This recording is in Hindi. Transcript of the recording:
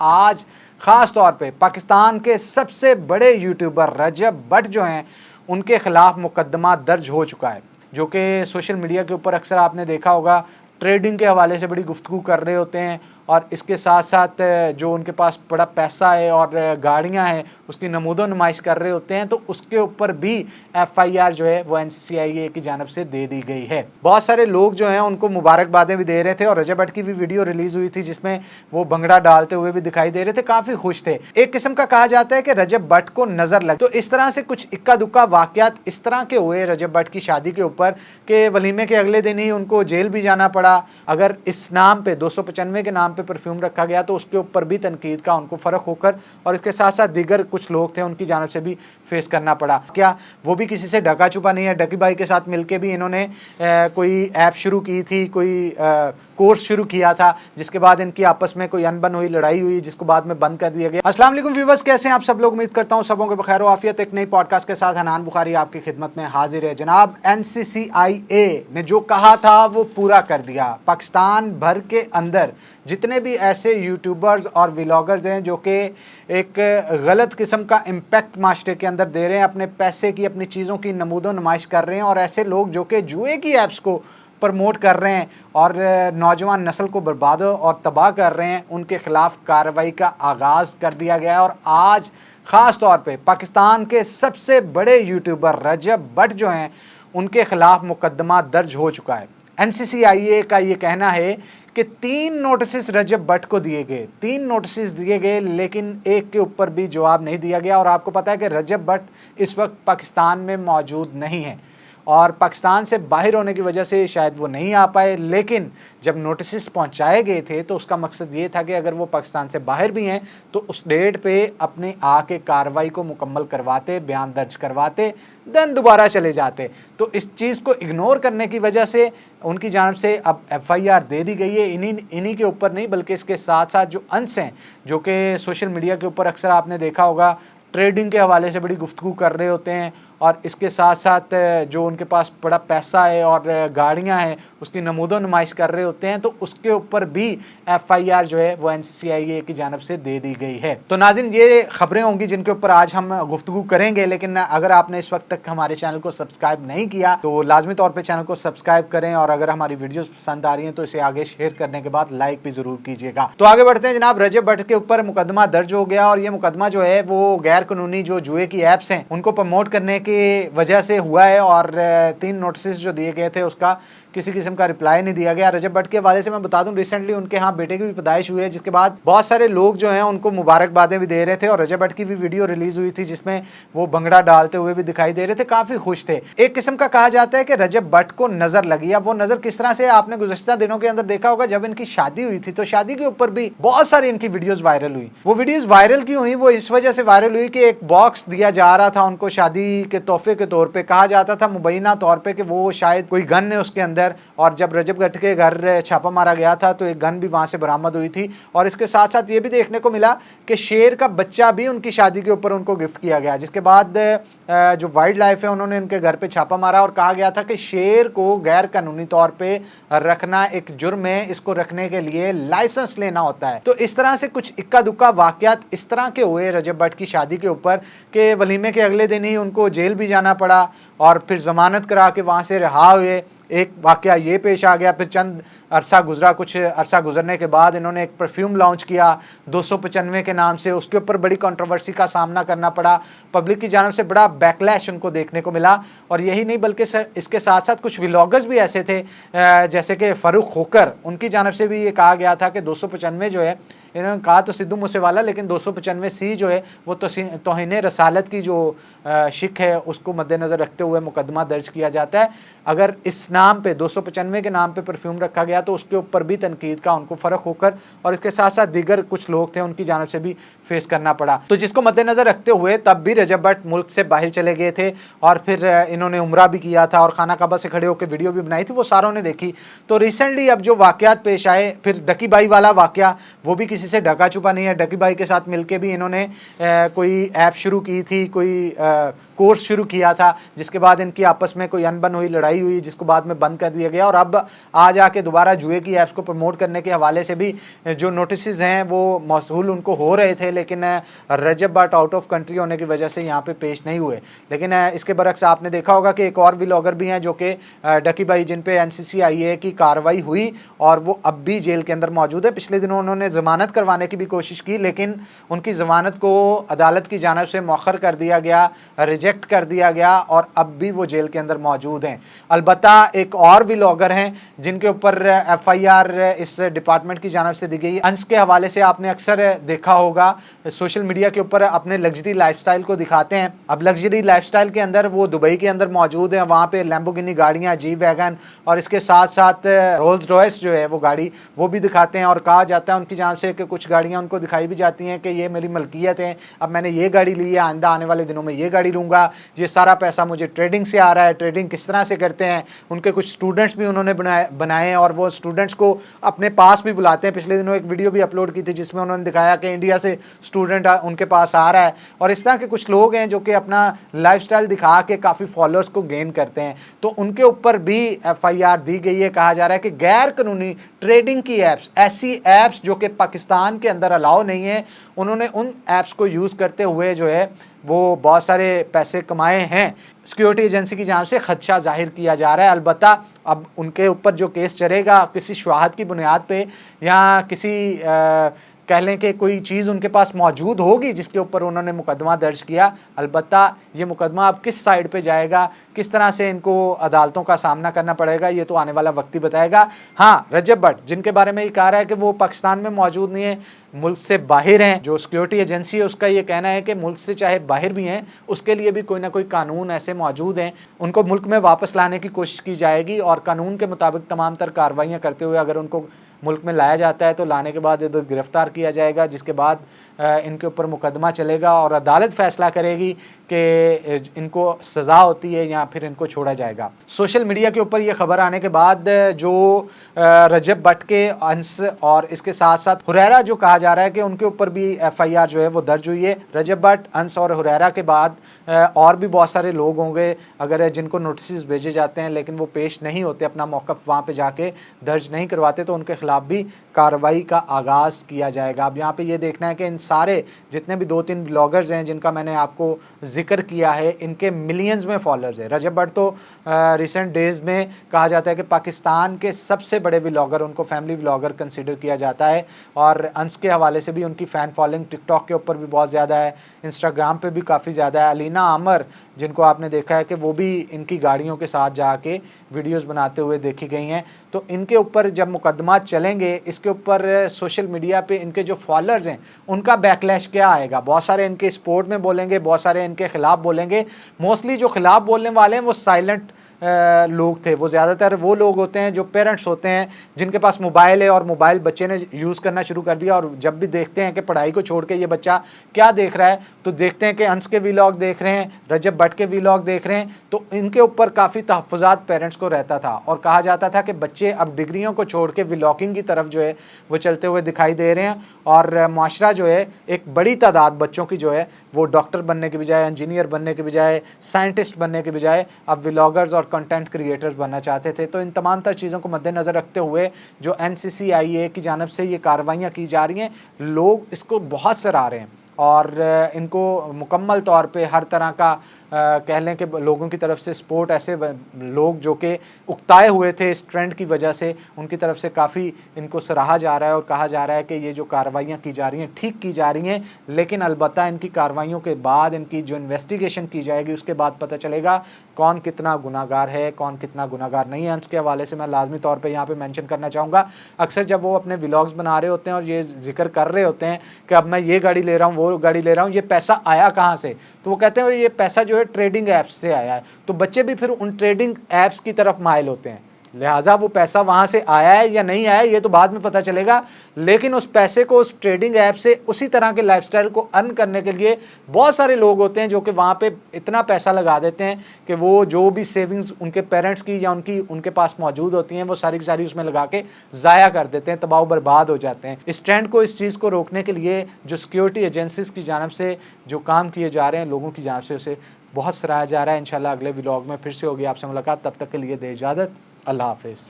आज ख़ास तौर पे पाकिस्तान के सबसे बड़े यूट्यूबर रजब भट्ट जो हैं उनके खिलाफ मुकदमा दर्ज हो चुका है, जो कि सोशल मीडिया के ऊपर अक्सर आपने देखा होगा ट्रेडिंग के हवाले से बड़ी गुफ्तगू कर रहे होते हैं और इसके साथ साथ जो उनके पास बड़ा पैसा है और गाड़ियां हैं उसकी नमूदो नुमाइश कर रहे होते हैं, तो उसके ऊपर भी FIR जो है वो NCCIA की जानब से दे दी गई है। बहुत सारे लोग जो हैं उनको मुबारकबादें भी दे रहे थे और रजब भट्ट की भी वीडियो रिलीज हुई थी जिसमें वो भंगड़ा डालते हुए भी दिखाई दे रहे थे, काफ़ी खुश थे। एक किस्म का कहा जाता है कि रजब भट्ट को नज़र लग, तो इस तरह से कुछ इक्का दुक्का वाक़यात इस तरह के हुए रजब भट्ट की शादी के ऊपर कि वलीमे के अगले दिन ही उनको जेल भी जाना पड़ा। अगर इस नाम पे 295 के नाम पे परफ्यूम रखा गया तो उसके ऊपर भी तनकीद का उनको फ़र्क होकर और इसके साथ साथ दीगर कुछ लोग थे उनकी जानब से भी फेस करना पड़ा। क्या वो भी किसी से ढका छुपा नहीं है, डकी भाई के साथ मिलके भी इन्होंने कोई ऐप शुरू की थी, कोई कोर्स शुरू किया था, जिसके बाद इनकी आपस में कोई अनबन हुई, लड़ाई हुई, जिसको बाद में बंद कर दिया गया। अस्सलाम वालेकुम व्यूअर्स, कैसे हैं आप सब लोग? उम्मीद करता हूं सबों के बखैर आफियत। एक नई पॉडकास्ट के साथ हनान बुखारी आपकी खिदमत में हाजिर है। जनाब, NCCIA ने जो कहा था वो पूरा कर दिया। पाकिस्तान भर के अंदर जितने भी ऐसे यूट्यूबर्स और व्लॉगर्स हैं जो कि एक गलत किस्म का इम्पैक्ट माशरे के अंदर दे रहे हैं, अपने पैसे की, अपनी चीज़ों की नमूदो नुमाइश कर रहे हैं, और ऐसे लोग जो कि जुए की ऐप्स को प्रमोट कर रहे हैं और नौजवान नस्ल को बर्बाद और तबाह कर रहे हैं, उनके खिलाफ कार्रवाई का आगाज़ कर दिया गया है। और आज ख़ास तौर पे पाकिस्तान के सबसे बड़े यूट्यूबर रजब भट्ट जो हैं उनके खिलाफ मुकदमा दर्ज हो चुका है। NCCIA का ये कहना है कि 3 नोटिस रजब भट्ट को दिए गए, 3 नोटिस दिए गए, लेकिन एक के ऊपर भी जवाब नहीं दिया गया। और आपको पता है कि रजब भट्ट इस वक्त पाकिस्तान में मौजूद नहीं है और पाकिस्तान से बाहर होने की वजह से शायद वो नहीं आ पाए, लेकिन जब नोटिस पहुंचाए गए थे तो उसका मकसद ये था कि अगर वो पाकिस्तान से बाहर भी हैं तो उस डेट पे अपने आके कार्रवाई को मुकम्मल करवाते, बयान दर्ज करवाते, देन दोबारा चले जाते। तो इस चीज़ को इग्नोर करने की वजह से उनकी जानब से अब FIR दे दी गई है। इन्हीं के ऊपर नहीं बल्कि इसके साथ साथ जो अंश हैं जो कि सोशल मीडिया के ऊपर अक्सर आपने देखा होगा ट्रेडिंग के हवाले से बड़ी गुफ्तगू कर रहे होते हैं और इसके साथ साथ जो उनके पास बड़ा पैसा है और गाड़ियां हैं उसकी नमूदो नुमाइश कर रहे होते हैं, तो उसके ऊपर भी FIR जो है वो NCCIA की जानब से दे दी गई है। तो नाज़रीन, ये खबरें होंगी जिनके ऊपर आज हम गुफ्तगू करेंगे, लेकिन अगर आपने इस वक्त तक हमारे चैनल को सब्सक्राइब नहीं किया तो लाजमी तौर पर चैनल को सब्सक्राइब करें और अगर हमारी वीडियोज़ पसंद आ रही हैं तो इसे आगे शेयर करने के बाद लाइक भी ज़रूर कीजिएगा। तो आगे बढ़ते हैं जनाब। रजब भट्ट के ऊपर मुकदमा दर्ज हो गया और ये मुकदमा जो है वो गैर कानूनी जो जुए की ऐप्स हैं उनको प्रमोट करने की वजह से हुआ है और 3 नोटिस जो दिए गए थे उसका किसी किस्म का रिप्लाई नहीं दिया गया। रजब भट्ट के हवाले से मैं बता दूं, रिसेंटली उनके यहाँ बेटे की भी पैदाइश हुई है, जिसके बाद बहुत सारे लोग जो हैं उनको मुबारकबादें भी दे रहे थे और रजब भट्ट की भी वीडियो रिलीज हुई थी जिसमें वो भंगड़ा डालते हुए भी दिखाई दे रहे थे, काफ़ी खुश थे। एक किस्म का कहा जाता है कि रजब भट्ट को नज़र लगी। अब वो नज़र किस तरह से, आपने गुज़श्ता दिनों के अंदर देखा होगा जब इनकी शादी हुई थी तो शादी के ऊपर भी बहुत सारी इनकी वीडियोज़ वायरल हुई। वो वीडियोज़ वायरल क्यों हुई? वो इस वजह से वायरल हुई कि एक बॉक्स दिया जा रहा था उनको शादी के तोहफे के तौर पर, कहा जाता था मुबैना तौर पर कि वो शायद कोई गन है उसके अंदर, और जब रजब भट्ट के घर छापा मारा गया था तो एक गन भी वहां से बरामद हुई थी। और इसके साथ साथ ये भी देखने को मिला कि शेर का बच्चा भी उनकी शादी के ऊपर उनको गिफ्ट किया गया, जिसके बाद जो वाइल्ड लाइफ है उन्होंने उनके घर पे छापा मारा और कहा गया था कि शेर को गैर कानूनी तौर पे रखना एक जुर्म है, इसको रखने के लिए लाइसेंस लेना होता है। तो इस तरह से कुछ इक्का दुक्का वाकयात इस तरह के हुए रजब भट्ट की शादी के ऊपर कि वलीमे के अगले दिन ही उनको जेल भी जाना पड़ा और फिर जमानत करा के वहाँ से रिहा हुए। एक वाकया ये पेश आ गया, फिर चंद अरसा गुजरा, कुछ अरसा गुजरने के बाद इन्होंने एक परफ्यूम लॉन्च किया 295 के नाम से, उसके ऊपर बड़ी कंट्रोवर्सी का सामना करना पड़ा, पब्लिक की जानब से बड़ा बैकलैश उनको देखने को मिला। और यही नहीं बल्कि इसके साथ साथ कुछ व्लॉगर्स भी ऐसे थे जैसे कि फ़ारूक खोकर, उनकी जानब से भी ये कहा गया था कि 295 जो है, इन्होंने कहा तो सिद्धू मूसेवाला, लेकिन 295C जो है वो तौहीन रसालत की जो शिक है उसको मद्देनज़र रखते हुए मुकदमा दर्ज किया जाता है। अगर इस नाम पे 295 के नाम पे परफ्यूम रखा गया तो उसके ऊपर भी तनकीद का उनको फ़र्क होकर और इसके साथ साथ दीगर कुछ लोग थे उनकी जानब से भी फेस करना पड़ा। तो जिसको मद्देनज़र रखते हुए तब भी रजब भट्ट मुल्क से बाहर चले गए थे और फिर इन्होंने उम्रा भी किया था और खाना काबा से खड़े होकर वीडियो भी बनाई थी, वो सारों ने देखी। तो रिसेंटली अब जो वाक़यात पेश आए, फिर डकी भाई वाला वाक़या, वो भी किसी किसी से ढका छुपा नहीं है। डकी भाई के साथ मिलके भी इन्होंने कोई ऐप शुरू की थी, कोई कोर्स शुरू किया था, जिसके बाद इनकी आपस में कोई अनबन हुई, लड़ाई हुई, जिसको बाद में बंद कर दिया गया। और अब आ जाके दोबारा जुए की ऐप्स को प्रमोट करने के हवाले से भी जो नोटिस हैं वो मौसूल उनको हो रहे थे, लेकिन रजब भट्ट आउट ऑफ कंट्री होने की वजह से यहाँ पे पेश नहीं हुए। लेकिन इसके बरक्स आपने देखा होगा कि एक और व्लॉगर भी हैं जो कि डकी भाई, जिन पे NCCIA की कार्रवाई हुई और वो अब भी जेल के अंदर मौजूद है। पिछले दिनों उन्होंने ज़मानत करवाने की भी कोशिश की, लेकिन उनकी ज़मानत को अदालत की जानिब से मौखर कर दिया गया, रिजेक्ट कर दिया गया और अब भी वो जेल के अंदर मौजूद हैं। अलबत्ता एक और व्लॉगर हैं जिनके ऊपर FIR इस डिपार्टमेंट की जानिब से दी गई। अंश के हवाले से आपने अक्सर देखा होगा सोशल मीडिया के ऊपर अपने लग्जरी लाइफस्टाइल को दिखाते हैं। अब लग्जरी लाइफस्टाइल के अंदर वो दुबई के अंदर मौजूद है, वहाँ पे लैम्बोर्गिनी गाड़ियाँ, जी वैगन और इसके साथ साथ रोल्स रॉयस जो है वो गाड़ी वो भी दिखाते हैं। और कहा जाता है उनकी जानिब से कि कुछ गाड़ियाँ उनको दिखाई भी जाती हैं कि ये मेरी मलकियत है, अब मैंने ये गाड़ी ली है, आइंदा आने वाले दिनों में ये गाड़ी लूँगा, ये सारा पैसा मुझे ट्रेडिंग से आ रहा है। ट्रेडिंग किस तरह से करते हैं, उनके कुछ स्टूडेंट्स भी उन्होंने बनाए हैं और वो स्टूडेंट्स को अपने पास भी बुलाते हैं। पिछले दिनों एक वीडियो भी अपलोड की थी जिसमें उन्होंने दिखाया कि इंडिया से स्टूडेंट उनके पास आ रहा है। और इस तरह के कुछ लोग हैं जो कि अपना लाइफस्टाइल दिखा के काफ़ी फॉलोअर्स को गेन करते हैं, तो उनके ऊपर भी FIR दी गई है। कहा जा रहा है कि गैर कानूनी ट्रेडिंग की ऐप्स, ऐसी ऐप्स जो कि पाकिस्तान के अंदर अलाउ नहीं है, उन्होंने उन ऐप्स को यूज़ करते हुए जो है वो बहुत सारे पैसे कमाए हैं। सिक्योरिटी एजेंसी की जानिब से खदशा जाहिर किया जा रहा है। अलबत्ता अब उनके ऊपर जो केस चलेगा किसी शवाहद की बुनियाद पे या किसी कह लें कि कोई चीज़ उनके पास मौजूद होगी जिसके ऊपर उन्होंने मुकदमा दर्ज किया। अलबत्ता ये मुकदमा अब किस साइड पे जाएगा, किस तरह से इनको अदालतों का सामना करना पड़ेगा, ये तो आने वाला वक्त ही बताएगा। हाँ, रजब भट्ट जिनके बारे में ये कहा रहा है कि वो पाकिस्तान में मौजूद नहीं है, मुल्क से बाहर हैं, जो सिक्योरिटी एजेंसी है उसका ये कहना है कि मुल्क से चाहे बाहर भी हैं, उसके लिए भी कोई ना कोई कानून ऐसे मौजूद हैं, उनको मुल्क में वापस लाने की कोशिश की जाएगी और कानून के मुताबिक तमाम तर कार्रवाइयाँ करते हुए अगर उनको मुल्क में लाया जाता है तो लाने के बाद इधर गिरफ़्तार किया जाएगा, जिसके बाद इनके ऊपर मुकदमा चलेगा और अदालत फ़ैसला करेगी कि इनको सज़ा होती है या फिर इनको छोड़ा जाएगा। सोशल मीडिया के ऊपर ये खबर आने के बाद जो रजब भट्ट के अंश और इसके साथ साथ हुरैरा जो कहा जा रहा है कि उनके ऊपर भी FIR जो है वो दर्ज हुई है। रजब भट्ट, अंश और हुरैरा के बाद और भी बहुत सारे लोग होंगे अगर जिनको नोटिस भेजे जाते हैं लेकिन वो पेश नहीं होते, अपना मौक़िफ़ वहाँ पे जाके दर्ज नहीं करवाते, तो उनके खिलाफ भी कार्रवाई का आगाज़ किया जाएगा। अब यहाँ पे ये देखना है कि इन सारे जितने भी 2-3 व्लॉगर्स हैं जिनका मैंने आपको जिक्र किया है, इनके मिलियंस में फॉलोअर्स हैं। रजब भट्ट तो रिसेंट डेज़ में कहा जाता है कि पाकिस्तान के सबसे बड़े व्लॉगर, उनको फैमिली व्लॉगर कंसिडर किया जाता है। और अंश के हवाले से भी उनकी फ़ैन फॉलोइंग टिकटॉक के ऊपर भी बहुत ज़्यादा है, इंस्टाग्राम पे भी काफ़ी ज़्यादा है। अलीना आमर जिनको आपने देखा है कि वो भी इनकी गाड़ियों के साथ जाके वीडियोस बनाते हुए देखी गई हैं। तो इनके ऊपर जब मुकदमा चलेंगे, इसके ऊपर सोशल मीडिया पे इनके जो फॉलोअर्स हैं उनका बैकलैश क्या आएगा। बहुत सारे इनके सपोर्ट में बोलेंगे, बहुत सारे इनके खिलाफ बोलेंगे। मोस्टली जो खिलाफ बोलने वाले हैं वो साइलेंट लोग थे, वो ज़्यादातर वो लोग होते हैं जो पेरेंट्स होते हैं जिनके पास मोबाइल है और मोबाइल बच्चे ने यूज़ करना शुरू कर दिया और जब भी देखते हैं कि पढ़ाई को छोड़ के ये बच्चा क्या देख रहा है तो देखते हैं कि अंश के व्लॉग देख रहे हैं, रजब भट्ट के व्लॉग देख रहे हैं, तो इनके ऊपर काफ़ी तहफ़्फ़ुज़ात पेरेंट्स को रहता था और कहा जाता था कि बच्चे अब डिग्रियों को छोड़ के व्लॉगिंग की तरफ जो है वो चलते हुए दिखाई दे रहे हैं। और माशरा जो है, एक बड़ी तादाद बच्चों की जो है वो डॉक्टर बनने के बजाय, इंजीनियर बनने के बजाय, साइंटिस्ट बनने के बजाय अब व्लॉगर्स और कंटेंट क्रिएटर्स बनना चाहते थे। तो इन तमाम तर चीज़ों को मद्देनज़र रखते हुए जो NCCIA की जानिब से ये कार्रवाइयाँ की जा रही हैं, लोग इसको बहुत सराह रहे हैं और इनको मुकम्मल तौर पे हर तरह का कह लें कि लोगों की तरफ से सपोर्ट, ऐसे लोग जो कि उकताए हुए थे इस ट्रेंड की वजह से, उनकी तरफ से काफ़ी इनको सराहा जा रहा है और कहा जा रहा है कि ये जो कार्रवाइयाँ की जा रही हैं ठीक की जा रही हैं। लेकिन अलबत्ता इनकी कार्रवाइयों के बाद, इनकी जो इन्वेस्टिगेशन की जाएगी उसके बाद पता चलेगा कौन कितना गुनाहगार है, कौन कितना गुनाहगार नहीं है। अंश के हवाले से मैं लाजमी तौर पर यहाँ पर मेंशन करना चाहूँगा, अक्सर जब वो अपने व्लॉग्स बना रहे होते हैं और ये जिक्र कर रहे होते हैं कि अब मैं ये गाड़ी ले रहा हूँ, वो गाड़ी ले रहा हूँ, ये पैसा आया कहाँ से, तो वो कहते हैं ये पैसा जो है ट्रेडिंग ऐप्स से आया है। तो बच्चे भी फिर उन ट्रेडिंग ऐप्स की तरफ माइल होते हैं। लिहाजा वो पैसा वहाँ से आया है या नहीं आया ये तो बाद में पता चलेगा, लेकिन उस पैसे को उस ट्रेडिंग ऐप से उसी तरह के लाइफस्टाइल को अर्न करने के लिए बहुत सारे लोग होते हैं जो कि वहाँ पे इतना पैसा लगा देते हैं कि वो जो भी सेविंग्स उनके पेरेंट्स की या उनके पास मौजूद होती हैं वो सारी की सारी उसमें लगा के ज़ाया कर देते हैं, तबाह बर्बाद हो जाते हैं। इस ट्रेंड को, इस चीज़ को रोकने के लिए जो सिक्योरिटी एजेंसीज़ की जानिब से जो काम किए जा रहे हैं लोगों की जानिब से, उसे बहुत सराहा जा रहा है। इंशाल्लाह अगले व्लॉग में फिर से होगी आपसे मुलाकात, तब तक के लिए दे इजाज़त। अल्लाह हाफ़िज़।